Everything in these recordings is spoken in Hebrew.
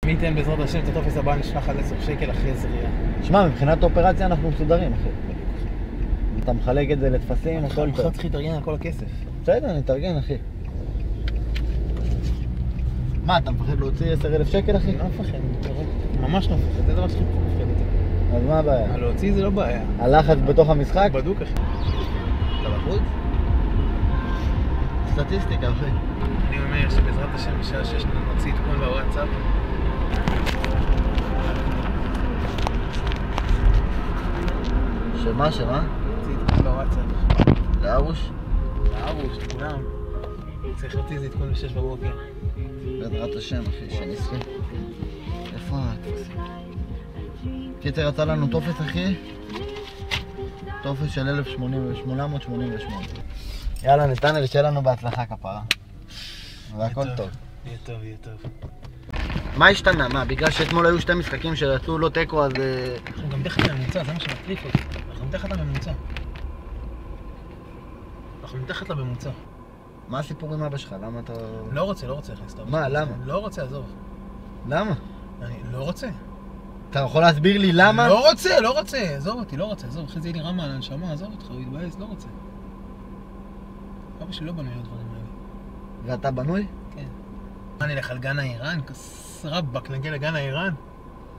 מי ייתן בעזרת השם את הטופס הבא נשלח על 10 שקל אחרי זריעה. שמע, מבחינת אופרציה אנחנו מסודרים, אחי. אתה מחלק את זה לתפסים, הכל טוב. מחר צריך להתארגן על כל הכסף. בסדר, נתארגן, אחי. מה, אתה מפחד להוציא 10,000 שקל, אחי? לא מפחד, ממש לא מפחד, זה דבר שצריך לפחד את זה. אז מה הבעיה? להוציא זה לא בעיה. הלחץ בתוך המשחק? בדוק, אחי. אתה בחוץ? סטטיסטיקה, אחי. אני אומר שבעזרת השם בשעה 6 נוציא עדכון בוואטסאפ. שמה? נוציא עדכון בוואטסאפ. לארוש? לארוש, לכולם. צריך להוציא איזה עדכון ב-6 בבוקר. בעזרת השם, אחי, שנסחי. איפה הטפסים? קיצר, יצא לנו טופס, אחי. טופס של 1888. יאללה, נתנאל, שיהיה לנו בהצלחה כפרה. והכל טוב. יהיה טוב, יהיה טוב. מה השתנה? מה, בגלל שאתמול היו שתי משחקים שיצאו לא תיקו, אז... אנחנו גם מתחת לממוצע, זה מה שמטריף אותי. אנחנו מתחת לממוצע. אנחנו מתחת לממוצע. מה הסיפור עם אבא שלך? למה אתה... לא רוצה להכניס את אבא. מה, למה? לא רוצה, עזוב. למה? אני לא רוצה. אתה יכול להסביר לי למה? לא רוצה, עזוב אותי, לא רוצה, עזוב. אחרי זה יהיה לי רמה על הנשמה, עזוב אותך, הוא יתבאס, לא רוצה. אבא שלי לא בנוי לדברים האלה. ואתה בנוי? כן. מה, נלך על גן האיראן? רבק, נגיע לגן האיראן?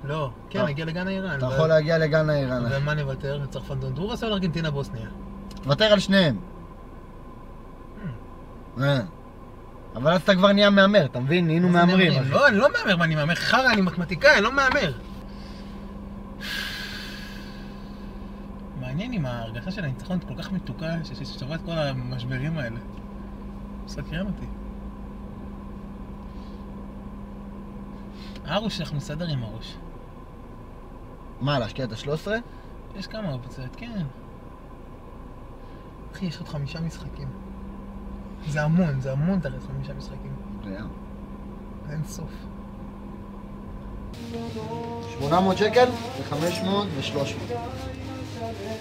לא. כן, נגיע לגן האיראן. אתה יכול להגיע לגן האיראן. ומה נוותר? לצרפת הונדורס או לארגנטינה בוסניה? תוותר על שניהם. אבל אז אתה כבר נהיה מהמר, אתה מבין? נהיינו מהמרים. לא, אני לא מהמר, מה אני מהמר? חרא, אני מתמטיקאי, אני לא מהמר. מעניין אם ההרגשה של הניצחון כל כך מתוקה ששווה את כל המשברים האלה. מסקרן אותי. ארוש, אנחנו נסדר עם ארוש. מה, להשקיע את ה-13? יש כמה אופציות, כן. אחי, יש עוד 5 משחקים. זה המון תרס 5 משחקים. אין סוף. 800 שקל ו-500 ו-300.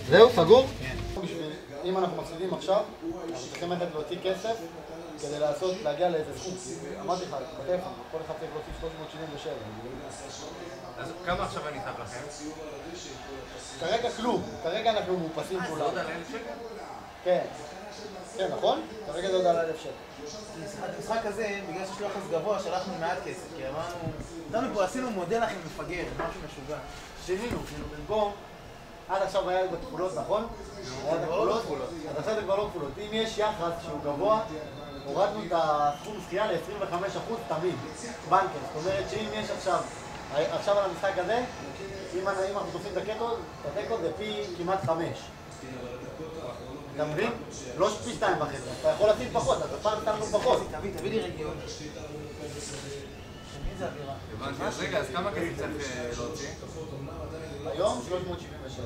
זהו, סגור? כן. אם אנחנו מפסידים עכשיו, אנחנו צריכים ללכת להוציא כסף כדי להגיע לאיזה סכום. אמרתי לך, בטלפון, כל אחד צריך להוציא 377. אז כמה עכשיו אני אתן לכם? כרגע כלום, כרגע אנחנו מאופסים כולם. זה עוד על 1,000 שקל? כן. כן, נכון? כרגע זה עוד על 1,000 שקל. המשחק הזה, בגלל שיש לחץ גבוה, שלחנו מעט כסף, כי אמרנו פה עשינו מודל לכם מפגר, משהו משוגע. שינינו, במקום, עד עכשיו היה בכפולות, נכון? היה את הכפולות, אז עכשיו זה כבר לא כפולות. אם יש יחס שהוא גבוה, הורדנו את הסכום זכייה ל-25% תמיד, בנקר. זאת אומרת שאם יש עכשיו על המשחק הזה, אם אנחנו תופסים את התיקו זה פי כמעט 5. אתה מבין? לא פי 2.5, אתה יכול לשים פחות, אז הפעם שמנו פחות. תביא לי רגיון. איזה אווירה. הבנתי, אז רגע, אז כמה כסף צריך להוציא? היום 377.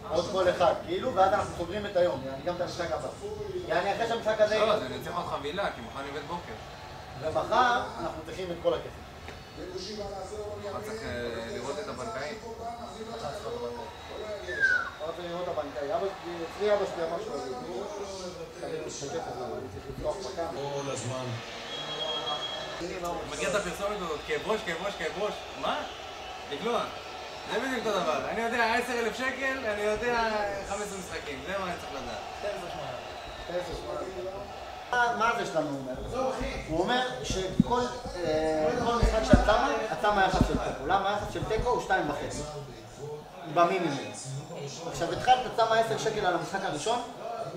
עוד כל אחד, כאילו, ואז אנחנו סוגרים את היום, יעני גם את המשחק הבא. יעני אחרי שהמשחק הזה... לא, אז אני צריך עוד חבילה, כי מוכן לבית בוקר. ומחר אנחנו צריכים את כל הכסף. אתה צריך לראות את הבנקאי? אתה רוצה לראות את הבנקאי. אצלי אבא שלי אמר שהוא כל הזמן. מכיר את הפרסומת הזאת, כאב ראש, מה? לגלוע. זה בדיוק אותו דבר. אני יודע 10,000 שקל, אני יודע 15 משחקים. זה מה אני צריך לדעת. מה זה שלנו אומר? הוא אומר שכל משחק שאת שמה, את שמה יחס של תיקו. למה היחס של תיקו הוא 2.5 במינימום. עכשיו התחלת, את שמה 10 שקל על המשחק הראשון,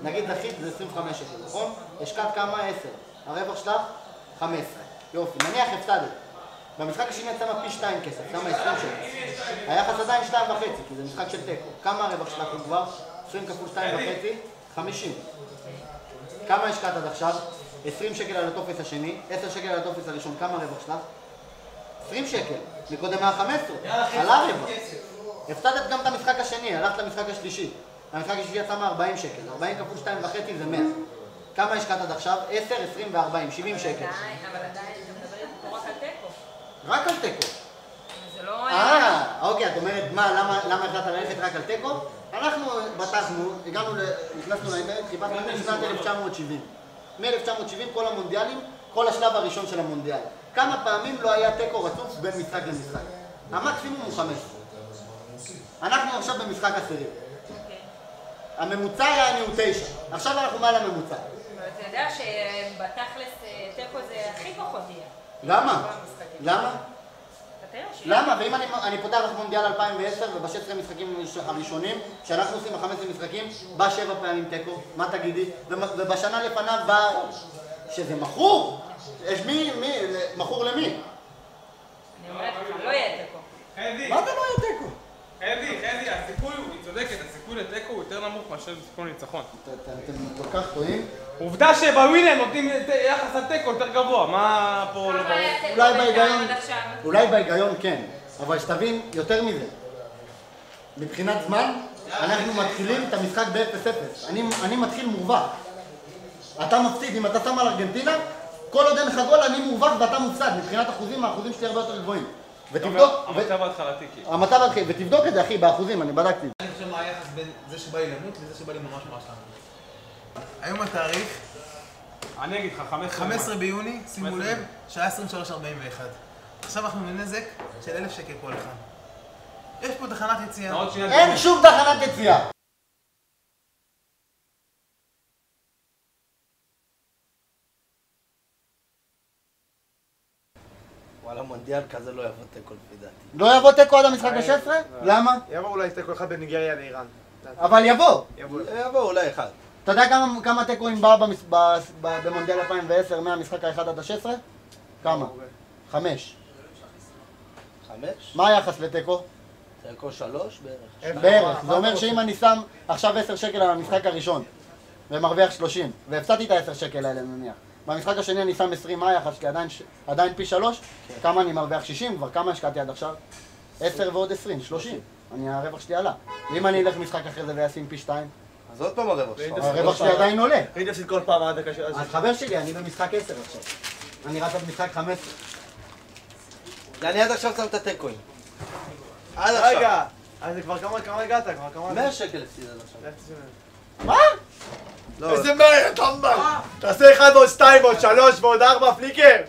נגיד זכית זה 25 שקל, נכון? השקעת כמה? 10. הרווח שלך? 15. יופי, נניח הפסדת. במשחק השני את שמה פי 2 כסף, שמה 20 שקל. היחס עדיין 2.5, כי זה משחק של תיקו. כמה הרווח שלך הוא כבר? 20 כפול 2.5? 50. כמה השקעת עד עכשיו? 20 שקל על הטופס השני, 10 שקל על הטופס הראשון, כמה הרווח שלך? 20 שקל. מקודם היה 15. עלה רווח. הפסדת גם את המשחק השני, הלכת למשחק השלישי. המשחק השלישי את שמה 40 שקל. 40 כפול 2.5 זה 100. כמה השקעת עד עכשיו? 10, 20 ו-40, 70 שקל. אבל עדיין, אתה מדבר פה רק על תיקו. רק על תיקו. זה לא... אוקיי, את אומרת, למה החלטת ללכת רק על תיקו? אנחנו בטחנו, נכנסנו לאינטרנט, חיפשנו בשנת 1970. מ-1970 כל המונדיאלים, כל השלב הראשון של המונדיאל. כמה פעמים לא היה תיקו רצוף בין משחק למשחק. המקסימום הוא 5. אנחנו עכשיו במשחק עשירי. הממוצע היה הוא 9. עכשיו אנחנו מעל הממוצע. אתה יודע שבתכלס תיקו זה הכי פחות יהיה. למה? למה? למה? ואם אני פותח את מונדיאל 2010 וב-16 המשחקים הראשונים, שאנחנו עושים 15 משחקים, בא 7 פעמים תיקו, מה תגידי? ובשנה לפניו בא שזה מכור? יש מי? מכור למי? אני אומרת לך, לא יהיה תיקו. חייבי! מה זה לא יהיה תיקו? חייבי, הסיכוי, היא צודקת, הסיכוי לתיקו הוא יותר נמוך מאשר סיכוי לניצחון. אתם כל כך טועים? עובדה שבווינר נותנים יחס התיקו יותר גבוה, מה פה לא ברור? אולי בהיגיון כן, אבל שתבין יותר מזה. מבחינת זמן, אנחנו מתחילים את המשחק ב-0-0. אני מתחיל מורווח. אתה מפסיד, אם אתה שם על ארגנטינה, כל עוד אין לך גול אני מורווח ואתה מופסד. מבחינת אחוזים, האחוזים שלי הרבה יותר גבוהים. ותבדוק... המצב ההתחלתי כאילו. המצב ההתחלתי, ותבדוק את זה אחי, באחוזים, אני בדקתי. אני חושב מה היחס בין זה שבא לי למות לזה שבא לי ממש ממש למות. היום התאריך, אני אגיד לך, 15 ביוני, שימו לב, שעה 23:41. עכשיו אנחנו בנזק של 1,000 שקל כל אחד. יש פה תחנת יציאה. אין שום תחנת יציאה. וואלה, מונדיאל כזה לא יבוא תיקו לפי דעתי. לא יבוא תיקו עד המשחק ה-16? למה? יבוא אולי תיקו אחד בניגריה לאיראן. אבל יבוא. יבוא אולי אחד. אתה יודע כמה תיקואים באו במונדיאל 2010 מהמשחק ה-1 עד ה-16? כמה? 5. 5? מה היחס לתיקו? תיקו 3 בערך. בערך. זה אומר שאם אני שם עכשיו 10 שקל על המשחק הראשון ומרוויח 30 והפסדתי את ה-10 שקל האלה נניח, במשחק השני אני שם 20, מה היחס שלי? עדיין פי 3? כמה אני מרוויח? 60? כבר כמה השקעתי עד עכשיו? 10 ועוד 20, 30. הרווח שלי עלה. ואם אני אלך משחק אחרי זה וישים פי 2? אז עוד פעם הרווח שלך. הרווח שלי עדיין עולה. ראית הפסיד כל פעם עד הקשה. אז חבר שלי, אני במשחק 10 עכשיו. אני רץ במשחק 15. אני עד עכשיו שם את התיקואים. עד עכשיו. רגע, אז זה כבר כמה הגעת? כבר כמה... 100 שקל הפסיד עד עכשיו. מה? לא. איזה 100, טמבל! תעשה 1 ועוד 2 ועוד 3 ועוד 4 פליקר!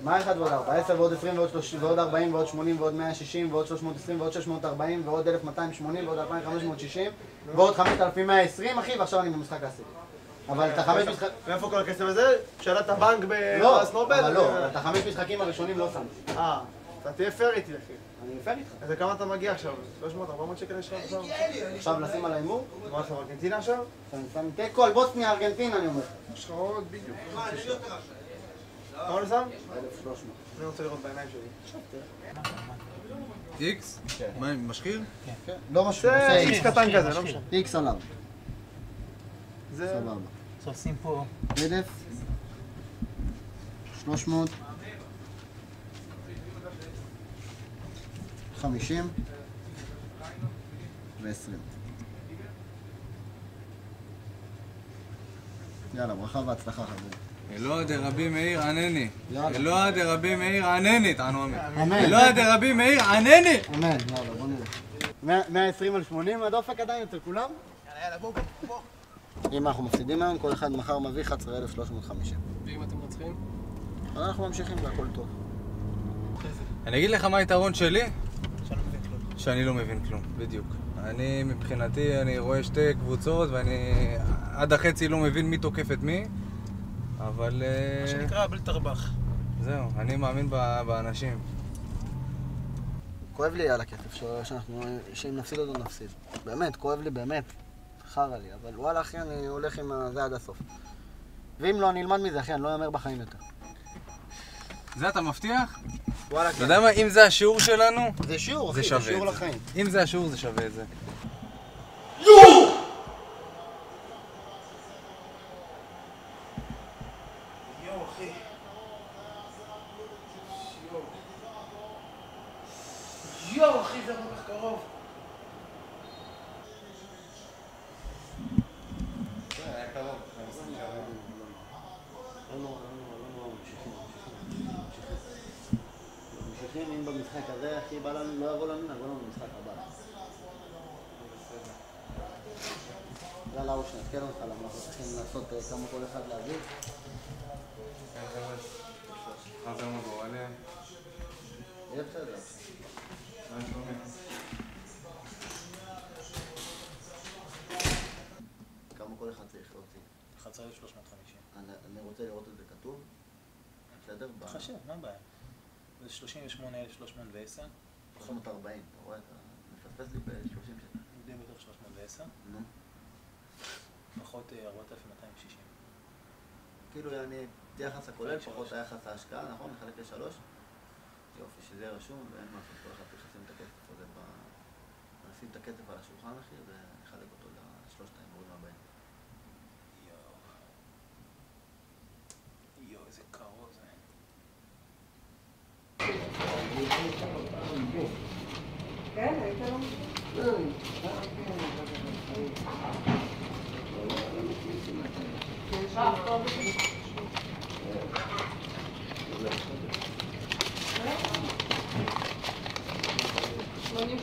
מה 1 ועוד 4? 10 ועוד 20 ועוד 30 ועוד 40 ועוד 80 ועוד 160 ועוד 320 ועוד 640 ועוד 1280 ועוד 2560 ועוד 5120 אחי, ועכשיו אני במשחק העשירי. אבל את ה5 משחקים... מאיפה כל הכסף הזה? שאלת הבנק לא, בפרס נובל? אבל לא, את ה5 משחקים הראשונים לא שמתי. אתה תהיה פייר איתי אחי. אני מפר איתך. אז לכמה אתה מגיע עכשיו? 300, 400 שקל יש לך עכשיו? עכשיו לשים על ההימור? מה עכשיו, ארגנטינה עכשיו? אני שם תיקו על בוסניה ארגנטינה אני אומר. יש לך עוד בדיוק. כמה אני שם? 1,300. אני רוצה לראות בעיניים שלי. איקס? מה, משחיר? כן. לא משהו. זה איקס קטן כזה, לא משנה. איקס עליו. זה... סבבה. עכשיו שים פה 1,300 50 ו-20. יאללה, ברכה והצלחה חברים. אלוה דרבי מאיר ענני. יאללה. אלוה דרבי מאיר ענני, תענו אמן. אמן. אלוה דרבי מאיר ענני! אמן, יאללה, בוא נראה. 120 על 80, הדופק עדיין אצל כולם? יאללה, בואו. אם אנחנו מפסידים היום, כל אחד מחר מביא 11,350. ואם אתם מצחיקים? אנחנו ממשיכים והכל טוב. אני אגיד לך מה היתרון שלי? שאני לא מבין כלום. שאני לא מבין כלום, בדיוק. אני מבחינתי, אני רואה שתי קבוצות ואני עד החצי לא מבין מי תוקף את מי, אבל... מה שנקרא בלי תרבח. זהו, אני מאמין באנשים. כואב לי על הכסף שאם נפסיד אותו נפסיד. באמת, כואב לי באמת. חרא לי, אבל וואלה אחי, אני הולך עם זה עד הסוף. ואם לא, אני אלמד מזה אחי, אני לא יאמר בחיים יותר. זה אתה מבטיח? וואלה אתה יודע מה, אם זה השיעור שלנו, זה שיעור אחי, זה זה שווה שיעור את זה. לחיים. אם זה השיעור זה שווה את זה. יואו אחי, זה כל כך קרוב. ממשיכים, אם במשחק הזה הכי בא לנו, לא יבוא לנו, נבוא לנו במשחק הבא. יאללה, הוא שנתקל אותך, למה אנחנו צריכים לעשות כמה כל אחד להביא. חזר מגורלם. יהיה בסדר. מה שלומי? כמה כל אחד צריך להוציא? 11,350. אני רוצה לראות את זה כתוב. בסדר? חשב, מה הבעיה? זה 38,310. 340, אתה רואה? אתה מפספס לי ב-30 שנה. די בטוח 310. נו. פחות 4,260. כאילו אני, יחס הכולל, פחות היחס ההשקעה, נכון? נחלק לשלוש. יופי, שזה יהיה רשום, ואין מה לעשות, כל אחד צריך לשים את הכסף הזה נשים את הכסף על השולחן, אחי, ונחלק אותו לשלושת האימורים הבאים. יואו, איזה קרוב זה. כן, היית לא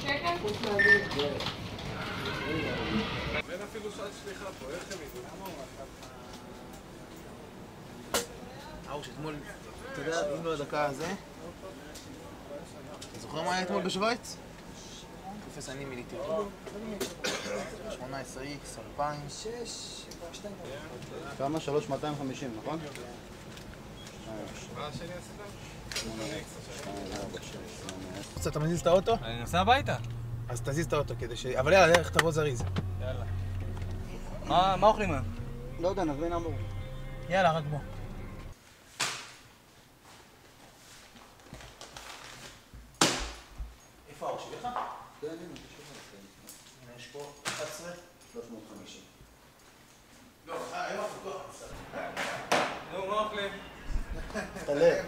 שקל? חוץ מהדין. אין אפילו שעת שליחה פה, איך הם ידעו? ארוש, אתמול, אתה יודע, אם לא הדקה הזה, אתה זוכר מה היה אתמול בשוויץ? אפס אני מיליתי אותו. 18X, 2000. 6, כמה? 3,250, נכון? מה השני עשית? אתה מזיז את האוטו? אני נוסע הביתה. אז תזיז את האוטו כדי ש... אבל יאללה, איך תבוא זריז. יאללה. מה אוכלים היום? לא יודע, נזמין אמור. יאללה, רק בוא. איפה האור שלך? כן, הנה, הנה, יש פה 11. 350. לא, היום הפתוח קצת. נו, מה אוכלים? תלב.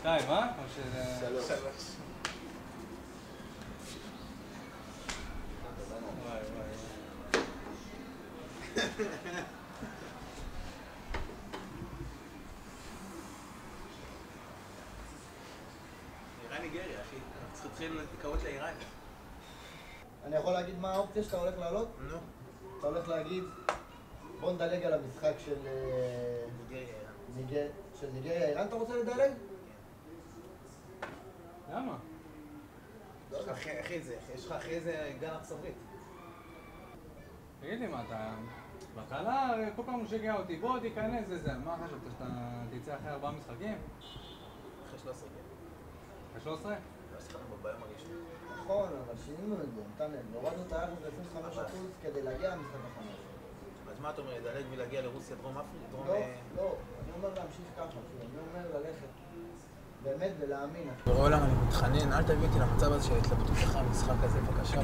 2, אה? או שזה... 3. וואי, וואי. נראה ניגריה, אחי. צריך להתחיל להתקרות לאיראן. אני יכול להגיד מה האופציה שאתה הולך לעלות? נו. אתה הולך להגיד, בוא נדלג על המשחק של ניגריה איראן, אתה רוצה לדלג? למה? יש לך אחרי זה גן ארצות-הברית. תגיד לי מה, אתה... בהתחלה כל פעם הוא שיגע אותי, בוא תיכנס וזה, מה חשבת, שאתה תצא אחרי 4 משחקים? אחרי 13 גן. אחרי 13? לא, שחקנו ביום הראשון. נכון, אבל שינינו את זה, נתנאל, הורדנו את היחס ל-25% כדי להגיע למשחק החמש. אז מה אתה אומר, לדלג ולהגיע לרוסיה, דרום אפריקה? לא, אני אומר להמשיך ככה, אני אומר ללכת באמת ולהאמין. בורא עולם, אני מתחנן, אל תביא אותי למצב הזה של התלבטות אחרי המשחק הזה, בבקשה.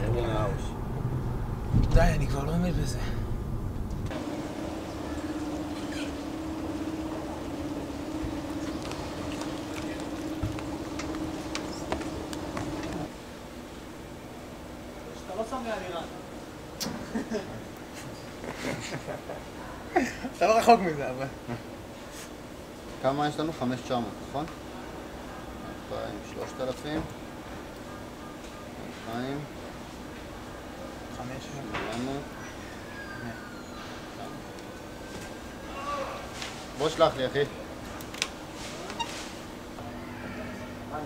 די, אני כבר לא עומד בזה. אתה לא שם לי על איראן. אתה לא רחוק מזה, אבל... כמה יש לנו? 5,900, נכון? 2,000, 3,000 2,000 500 בוא שלח לי, אחי. מה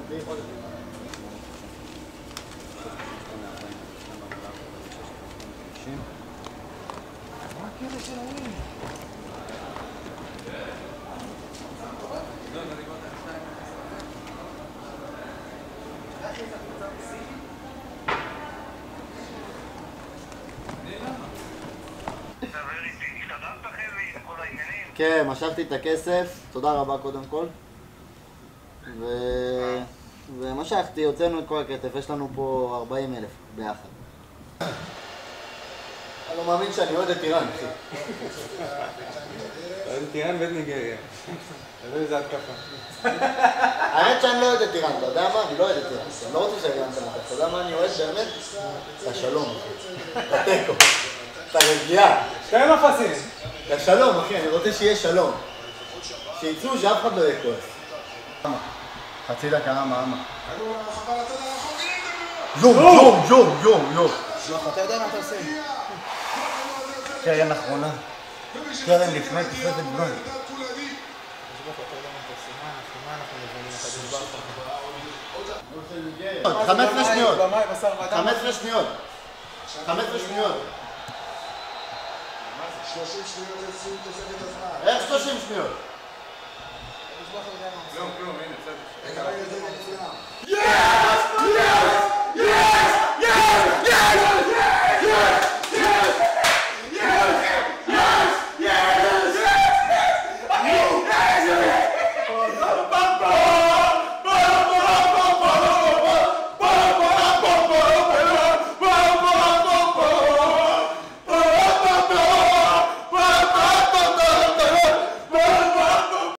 הקטע של ההורים? כן, משכתי את הכסף, תודה רבה קודם כל. ומשכתי, הוצאנו את כל הכסף, יש לנו פה 40,000 ביחד. אני לא מאמין שאני אוהד את איראן, אחי. אוהד את איראן ואת ניגריה. תראו איזה התקפה. האמת שאני לא אוהד את איראן, אתה יודע מה? אני לא אוהד את איראן. אני לא רוצה שאיראן תנצח. אתה יודע מה אני אוהד באמת? את השלום, אחי. את התיקו. את הרגיעה. שתי מפסים. את השלום, אחי. אני רוצה שיהיה שלום. שיצאו שאף אחד לא יהיה כועס. חצי דקה, מה? יום. אתה יודע מה אתה עושה? קרן אחרונה. קרן לפני תפסת בנוי. אתה יודע מה אתה עושה? 15 שניות. 15 שניות. 15 שניות. 30 שניות לסיום תוספת הזמן. איך 30 שניות? כלום, הנה, בסדר. רגע, זה לכולם.